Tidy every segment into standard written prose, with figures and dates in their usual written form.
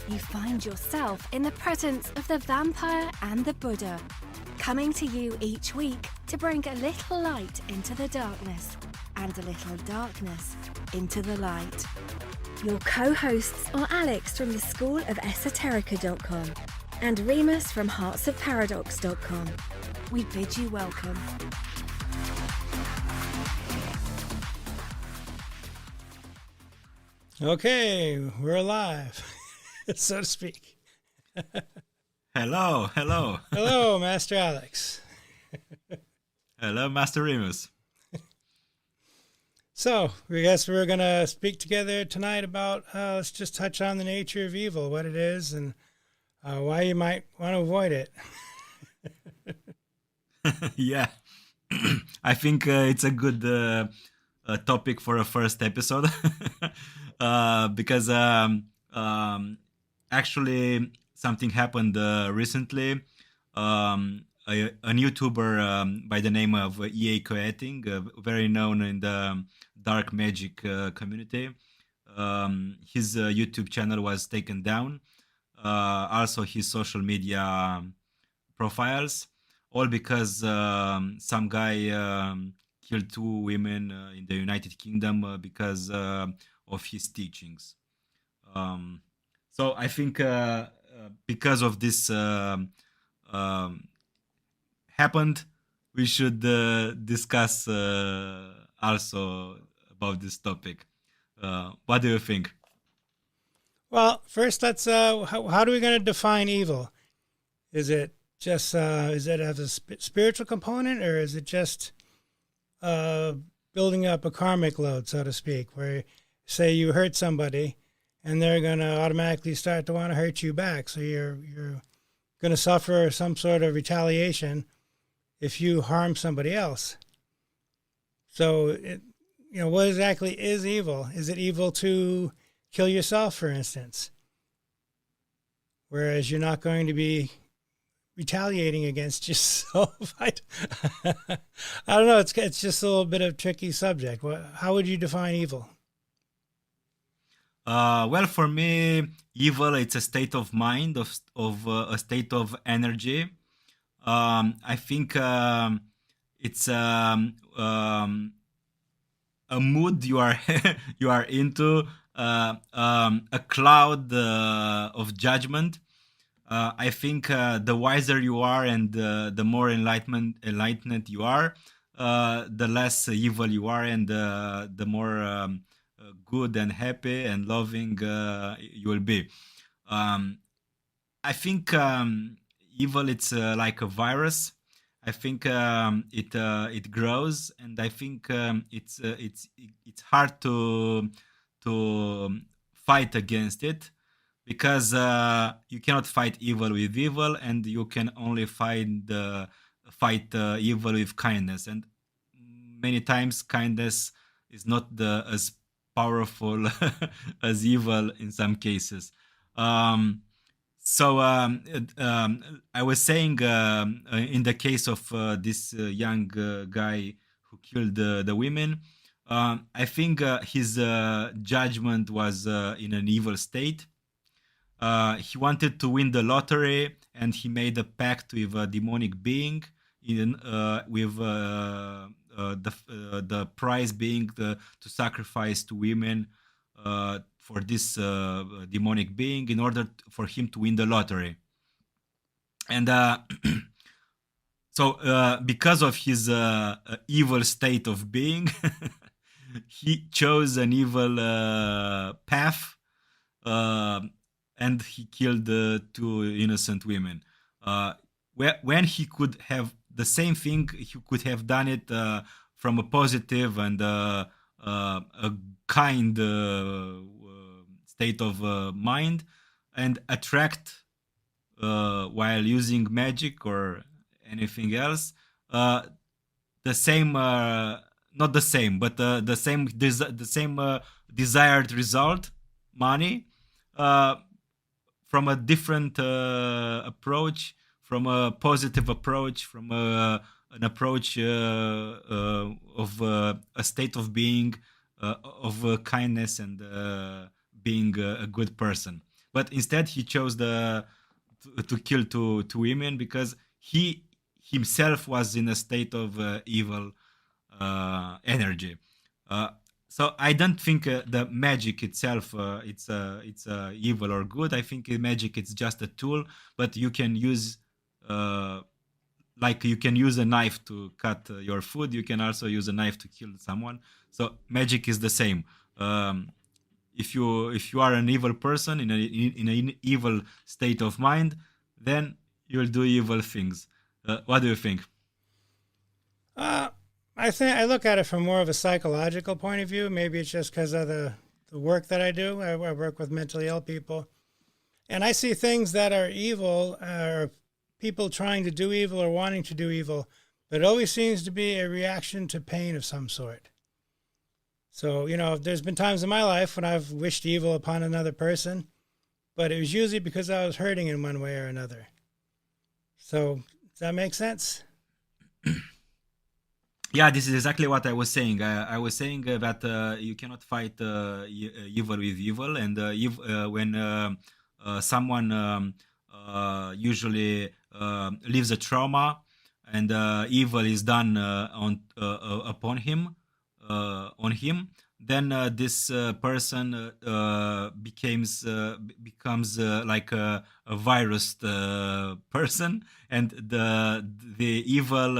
you find yourself in the presence of the vampire and the Buddha, coming to you each week to bring a little light into the darkness and a little darkness into the light. Your co-hosts are Alex from the School of Esoterica.com and Remus from heartsofparadox.com. We bid you welcome. Okay, we're alive, so to speak. Hello. Hello, Master Alex. Hello, Master Remus. So, I guess we're going to speak together tonight about, let's just touch on the nature of evil, what it is, and why you might want to avoid it. Yeah, I think it's a good topic for a first episode because actually something happened recently. An YouTuber by the name of Koetting, very known in the dark magic community. His YouTube channel was taken down. Also, his social media profiles, all because some guy killed two women in the United Kingdom because of his teachings. So I think because of this happened, we should discuss also about this topic. What do you think? Well, first, let's, how are we going to define evil? Is it just, is it have a spiritual component, or is it just building up a karmic load, so to speak, where, say, you hurt somebody, and they're going to automatically start to want to hurt you back, so you're going to suffer some sort of retaliation if you harm somebody else. So, what exactly is evil? Is it evil to kill yourself, for instance? Whereas you're not going to be retaliating against yourself. I don't know. It's just a little bit of a tricky subject. How would you define evil? Well, for me, evil, it's a state of mind, of a state of energy. I think it's a mood you are you are into, a cloud of judgment. I think the wiser you are and the more enlightened you are, the less evil you are, and the more good and happy and loving you will be. I think evil, it's like a virus. I think it grows, and I think it's hard to fight against it, because you cannot fight evil with evil, and you can only fight evil with kindness. And many times kindness is not as powerful as evil in some cases. So I was saying, in the case of this young guy who killed the women, I think his judgment was in an evil state. He wanted to win the lottery, and he made a pact with a demonic being, with the prize being to sacrifice two women for this demonic being, in order for him to win the lottery. And so because of his evil state of being, he chose an evil path, and he killed two innocent women. When he could have the same thing, he could have done it from a positive and a kind state of mind, and attract, while using magic or anything else, the same, not the same, but the same desired result, money, from a different approach, from a positive approach, from an approach of a state of being, of kindness, and being a good person. but instead he chose to kill two women because he himself was in a state of evil energy. Uh, so I don't think the magic itself it's evil or good. I think magic it's just a tool, but you can use like you can use a knife to cut your food. You can also use a knife to kill someone. So magic is the same. Um, if you are an evil person in an evil state of mind, then you'll do evil things. What do you think? Uh, I think I look at it from more of a psychological point of view. Maybe it's just because of the work that I do. I work with mentally ill people. And I see things that are evil, or people trying to do evil or wanting to do evil, but it always seems to be a reaction to pain of some sort. So, there's been times in my life when I've wished evil upon another person, but it was usually because I was hurting in one way or another. So, does that make sense? Yeah, this is exactly what I was saying. I was saying that you cannot fight evil with evil, and when someone usually lives a trauma, and evil is done upon him, on him, then this person becomes like a virus person, and the evil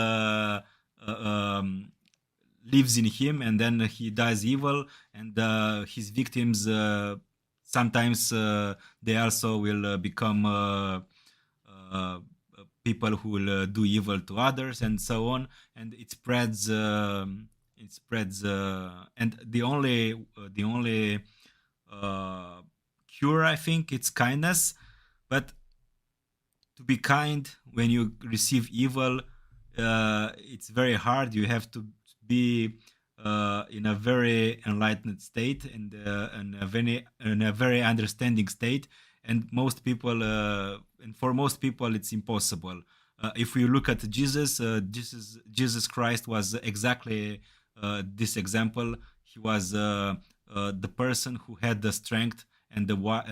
lives in him, and then he does evil, and his victims sometimes they also will become people who will do evil to others, and so on, and it spreads. And the only cure, I think, it's kindness. But to be kind when you receive evil, it's very hard. You have to be in a very enlightened state, and in a very understanding state. And for most people, it's impossible. If we look at Jesus Christ was exactly this example. He was the person who had the strength and wise.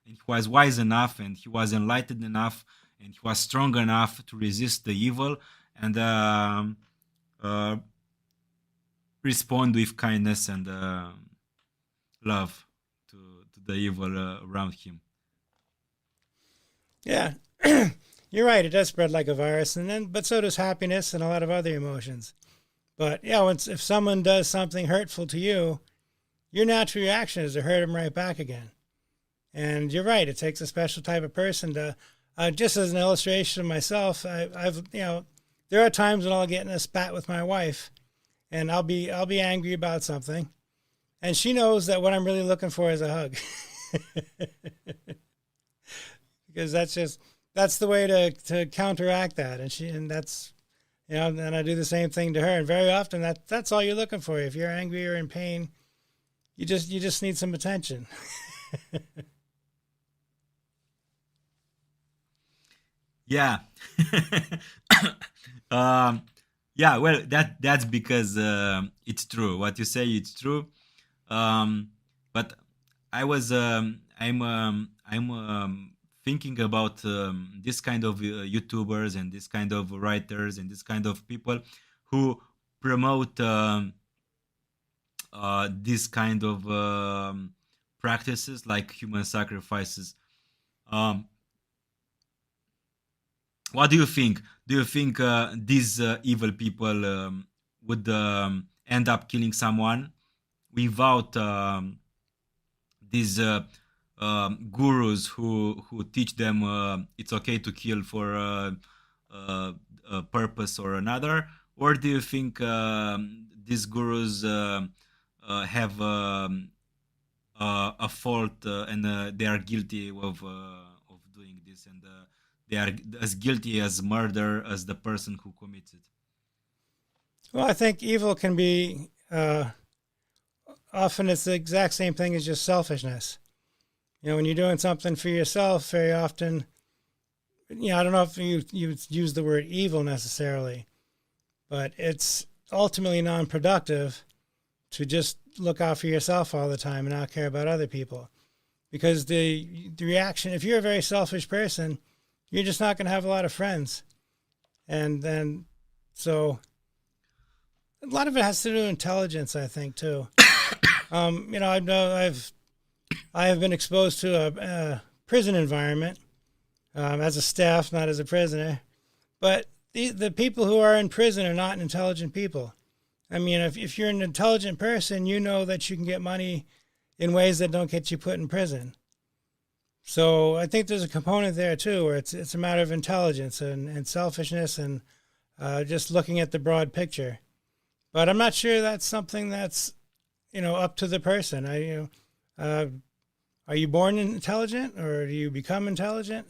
And he was wise enough, and he was enlightened enough, and he was strong enough to resist the evil and respond with kindness and love to the evil around him. Yeah, you're right. It does spread like a virus, but so does happiness and a lot of other emotions. But yeah, if someone does something hurtful to you, your natural reaction is to hurt them right back again. And you're right. It takes a special type of person to. Just as an illustration of myself, I've there are times when I'll get in a spat with my wife, and I'll be angry about something, and she knows that what I'm really looking for is a hug. Because that's the way to counteract that, and that's and I do the same thing to her, and very often that's all you're looking for. If you're angry or in pain, you just need some attention. Yeah. Yeah, well, that's because it's true. What you say, it's true. But I'm thinking about this kind of YouTubers and this kind of writers and this kind of people who promote this kind of practices like human sacrifices. What do you think? Do you think these evil people would end up killing someone without these gurus who teach them it's okay to kill for a purpose or another? Or do you think these gurus have a fault and they are guilty of doing this, and they are as guilty as murder as the person who commits it? Well, I think evil can be often it's the exact same thing as just selfishness. When you're doing something for yourself, very often, I don't know if you use the word evil necessarily, but it's ultimately non-productive to just look out for yourself all the time and not care about other people. Because the reaction, if you're a very selfish person, you're just not going to have a lot of friends. And then, so a lot of it has to do with intelligence, I think, too. You know, I have been exposed to a prison environment as a staff, not as a prisoner. But the people who are in prison are not intelligent people. I mean, if you're an intelligent person, you know that you can get money in ways that don't get you put in prison. So I think there's a component there too, where it's a matter of intelligence and selfishness and just looking at the broad picture. But I'm not sure that's something that's, you know, up to the person. Are you born intelligent or do you become intelligent?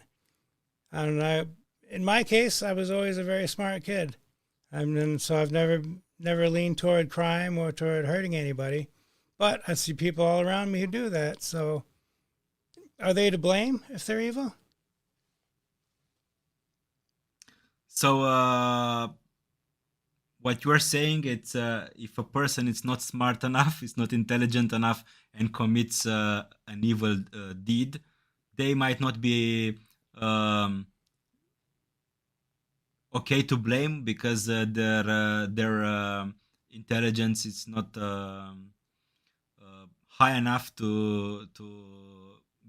I don't know. In my case, I was always a very smart kid. And so I've never leaned toward crime or toward hurting anybody. But I see people all around me who do that. So are they to blame if they're evil? So what you're saying, it's if a person is not smart enough, is not intelligent enough, and commits an evil deed, they might not be okay to blame because their intelligence is not high enough to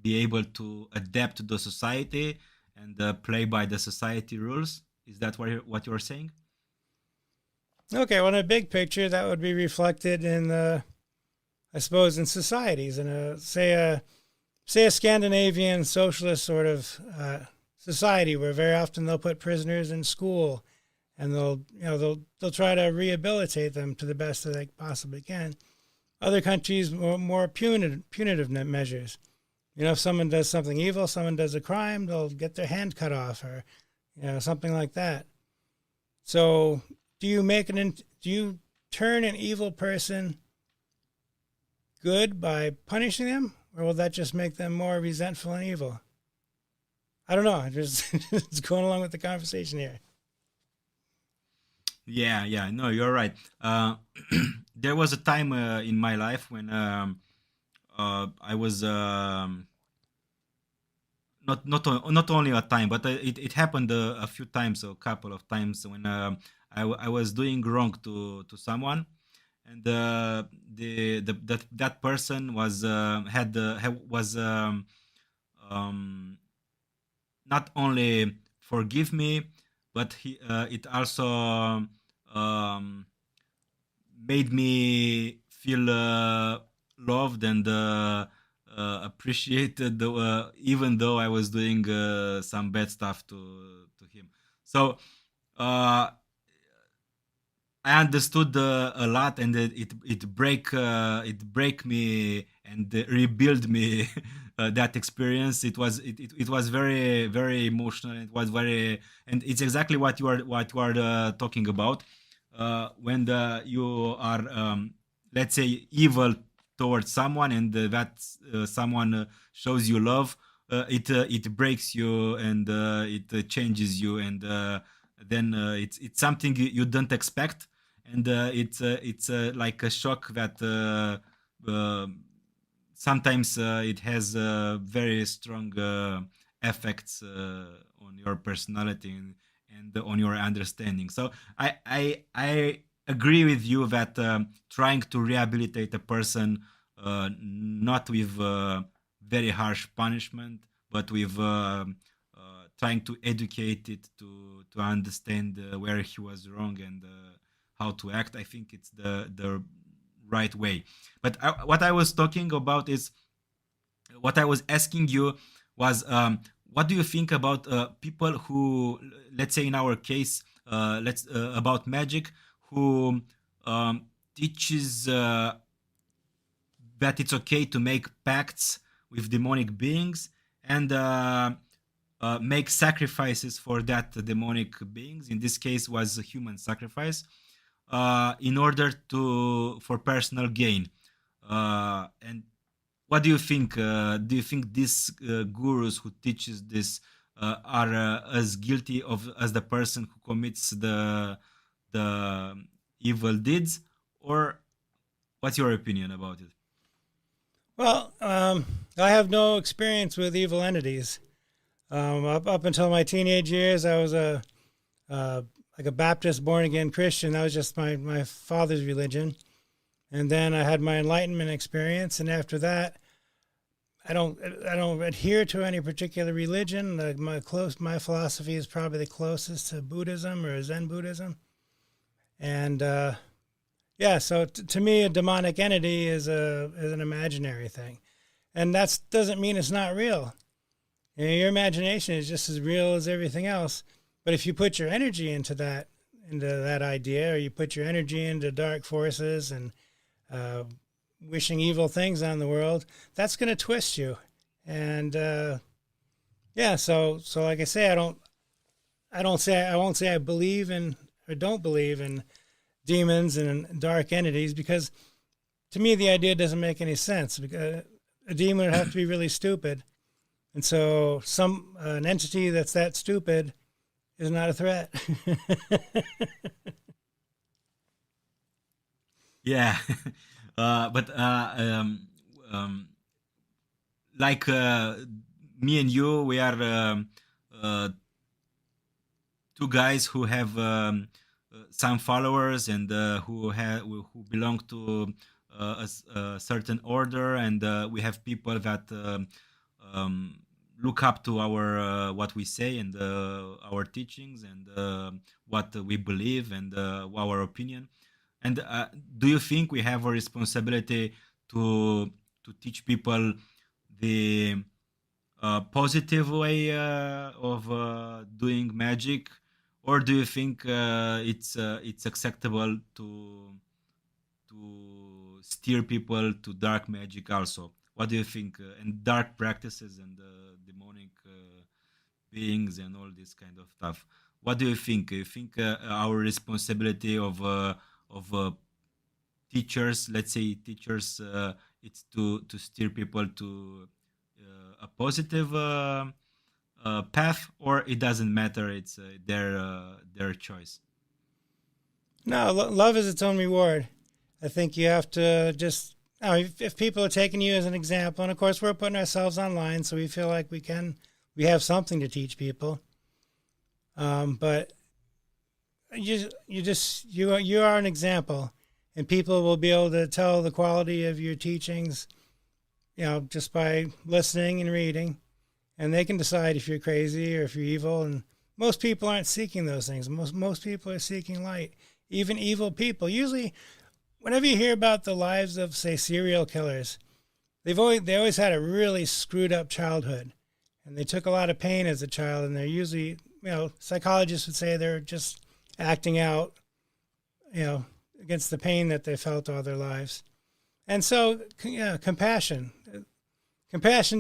be able to adapt to the society and play by the society rules. Is that what you're saying? Okay, well, in a big picture, that would be reflected in, I suppose, in societies. In say a Scandinavian socialist sort of society, where very often they'll put prisoners in school, and they'll try to rehabilitate them to the best that they possibly can. Other countries more punitive measures. You know, if someone does something evil, someone does a crime, they'll get their hand cut off, or something like that. So, do you turn an evil person good by punishing them, or will that just make them more resentful and evil? I don't know. Just going along with the conversation here. Yeah. No, you're right. There was a time in my life when I was not only a time, but it happened a few times, a couple of times when I was doing wrong to someone, and that person was not only forgive me, but it also made me feel loved and appreciated, even though I was doing some bad stuff to him. So I understood a lot, and it break me and rebuild me. That experience, it was very, very emotional. It was very, and it's exactly what you are talking about. When you are let's say evil towards someone, and that someone shows you love, it breaks you, and it changes you, and then it's something you don't expect, and it's like a shock that sometimes it has very strong effects on your personality and on your understanding. So I agree with you that trying to rehabilitate a person, not with very harsh punishment, but with trying to educate it to understand where he was wrong and how to act. I think it's the right way. But what I was talking about is, what I was asking you was, what do you think about people who, let's say in our case, about magic, who teaches that it's okay to make pacts with demonic beings and make sacrifices for that demonic beings. In this case, was a human sacrifice, in order for personal gain. And what do you think? Do you think these gurus who teaches this are as guilty as the person who commits the evil deeds, or What's your opinion about it? Well, I have no experience with evil entities. Up until my teenage years, I was uh, like a Baptist born again Christian. That was just my father's religion. And then I had my enlightenment experience, and after that, I don't adhere to any particular religion. My philosophy is probably the closest to Buddhism or Zen Buddhism. And yeah, so to me, a demonic entity is an imaginary thing, and that doesn't mean it's not real. You know, your imagination is just as real as everything else. But if you put your energy into that idea, or you put your energy into dark forces and uh, wishing evil things on the world, that's going to twist you. And yeah, so like I say, I won't say I believe in or don't believe in demons and dark entities, because to me the idea doesn't make any sense. Because a demon would have to be really stupid, and so an entity that's that stupid is not a threat. Yeah, but like me and you, we are uh, two guys who have some followers and who belong to a certain order, and we have people that um, look up to our what we say and our teachings and what we believe and our opinion. And do you think we have a responsibility to teach people the positive way of doing magic, or do you think it's acceptable to steer people to dark magic also? What do you think? And dark practices and demonic beings and all this kind of stuff. What do you think? You think our responsibility of teachers, let's say teachers, it's to steer people to a positive path, or it doesn't matter? It's their choice. No, love is its own reward. I think you have to just. Now, if people are taking you as an example, and of course we're putting ourselves online, so we feel like we have something to teach people. But you are an example, and people will be able to tell the quality of your teachings, you know, just by listening and reading, and they can decide if you're crazy or if you're evil. And most people aren't seeking those things. Most people are seeking light. Even evil people. Usually, whenever you hear about the lives of, say, serial killers, they always had a really screwed up childhood, and they took a lot of pain as a child. And they're usually, you know, psychologists would say they're just acting out, you know, against the pain that they felt all their lives. And so, yeah, compassion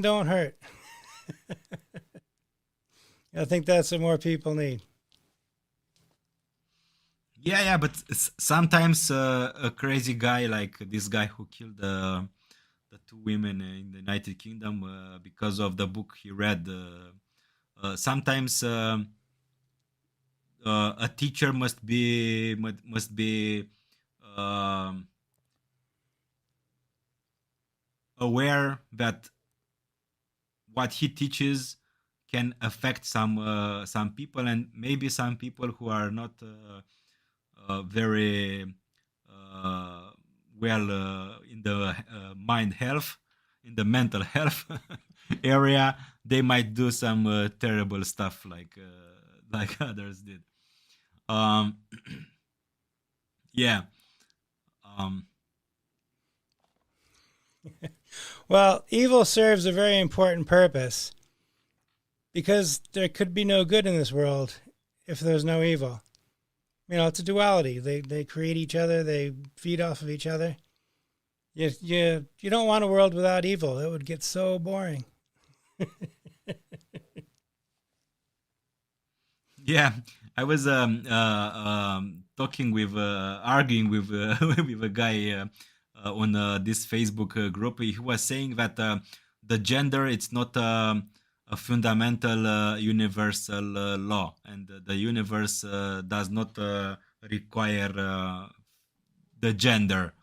don't hurt. I think that's what more people need. Yeah, but sometimes a crazy guy like this guy who killed the two women in the United Kingdom because of the book he read. Sometimes a teacher must be um, aware that what he teaches can affect some people, and maybe some people who are not very uh, well in the mind health, in the mental health area, they might do some terrible stuff like others did. Um, yeah. Um, Well, evil serves a very important purpose, because there could be no good in this world if there's no evil. You know, it's a duality. They create each other. They feed off of each other. You don't want a world without evil. It would get so boring. Yeah, I was talking with, arguing with with a guy on this Facebook group. He was saying that the gender it's not a fundamental universal law, and the universe does not require the gender.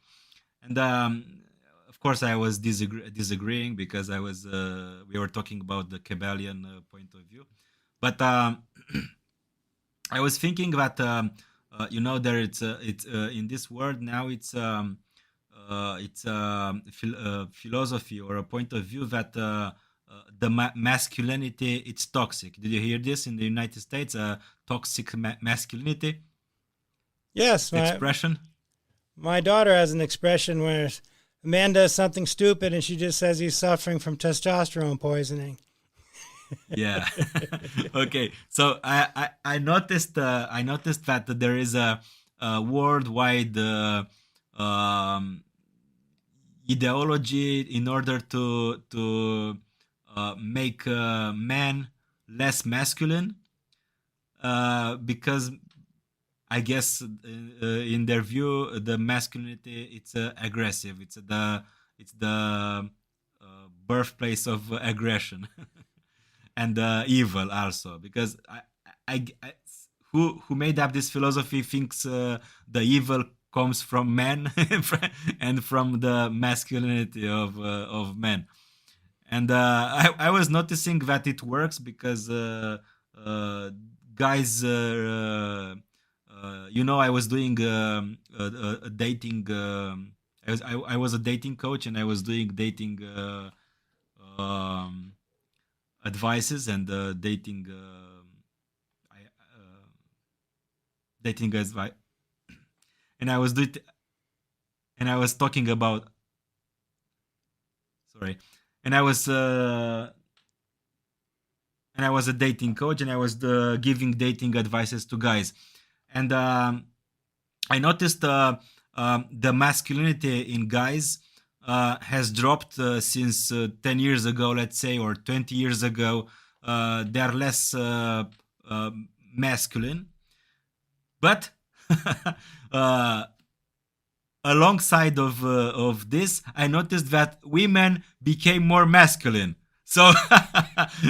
And of course, I was disagreeing because we were talking about the Kybalion point of view. But I was thinking that there it's in this world now it's philosophy or a point of view that the masculinity it's toxic. Did you hear this in the United States? Toxic masculinity Yes, expression. my daughter has an expression where a man does something stupid and she just says he's suffering from testosterone poisoning. Yeah. Okay. So I noticed that there is a worldwide um, ideology in order to make men less masculine because I guess in their view the masculinity it's aggressive. It's the birthplace of aggression. And evil also because I who made up this philosophy thinks the evil comes from men and from the masculinity of men. And I was noticing that it works because guys I was doing a dating I was a dating coach and I was doing dating um, advices and I, dating advice, and I was doing, and I was talking about, sorry, and I was a dating coach, and I was giving dating advices to guys, and I noticed the masculinity in guys has dropped since 10 years ago, let's say, or 20 years ago. They're less masculine. But uh, alongside of this, I noticed that women became more masculine. So,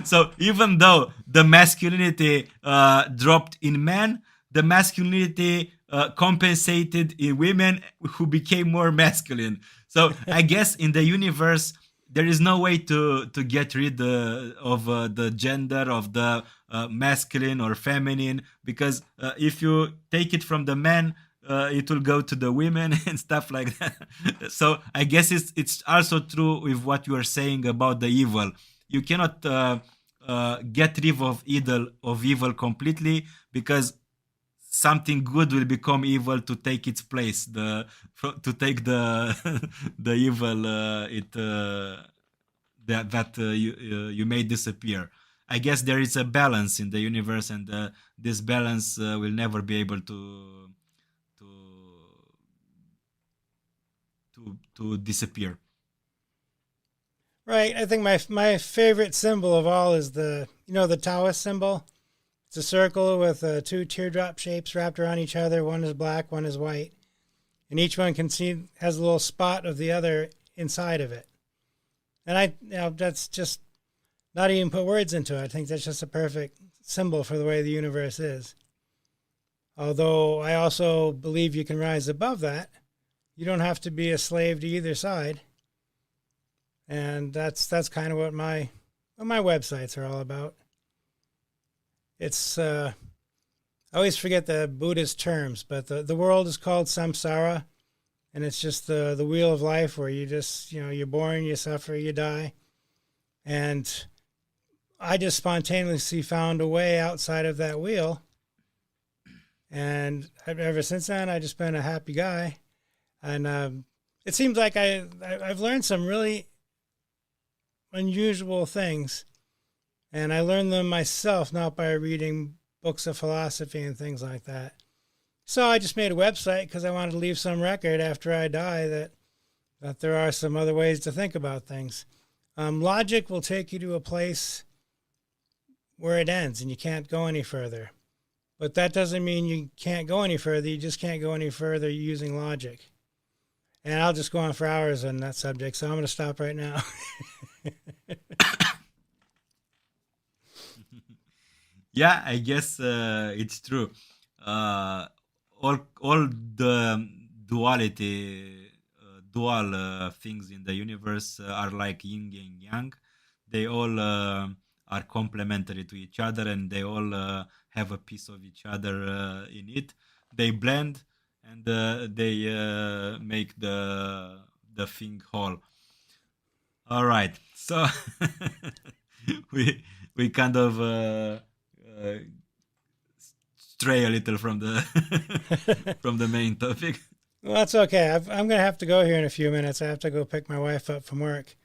so even though the masculinity dropped in men, the masculinity compensated in women who became more masculine. So I guess in the universe there is no way to get rid of the gender of the masculine or feminine because if you take it from the men, it will go to the women and stuff like that. So I guess it's also true with what you are saying about the evil. You cannot get rid of evil completely because something good will become evil to take its place. To take the the evil that you made disappear. I guess there is a balance in the universe, and this balance will never be able to to disappear. Right. I think my favorite symbol of all is the Taoist symbol. It's a circle with two teardrop shapes wrapped around each other. One is black, one is white, and each one has a little spot of the other inside of it. And that's just not even put words into it. I think that's just a perfect symbol for the way the universe is. Although I also believe you can rise above that. You don't have to be a slave to either side. And that's kind of what my websites are all about. It's I always forget the Buddhist terms, but the world is called samsara, and it's just the wheel of life where you just you're born, you suffer, you die, and I just spontaneously found a way outside of that wheel, and ever since then I just been a happy guy, and it seems like I've learned some really unusual things. And I learned them myself, not by reading books of philosophy and things like that. So I just made a website because I wanted to leave some record after I die that there are some other ways to think about things. Logic will take you to a place where it ends and you can't go any further. But that doesn't mean you can't go any further. You just can't go any further using logic. And I'll just go on for hours on that subject, so I'm going to stop right now. Yeah, I guess it's true. All the dual things in the universe are like yin and yang. They all are complementary to each other, and they all have a piece of each other in it. They blend, and they make the thing whole. All right, so we kind of stray a little from the from the main topic. Well, that's okay. I'm going to have to go here in a few minutes. I have to go pick my wife up from work.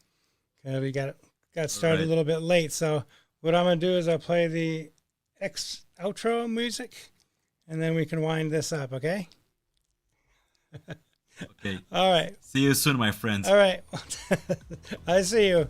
We got started a little bit late. So what I'm going to do is I'll play the outro music, and then we can wind this up, okay? Okay. All right. See you soon, my friends. All right. I see you.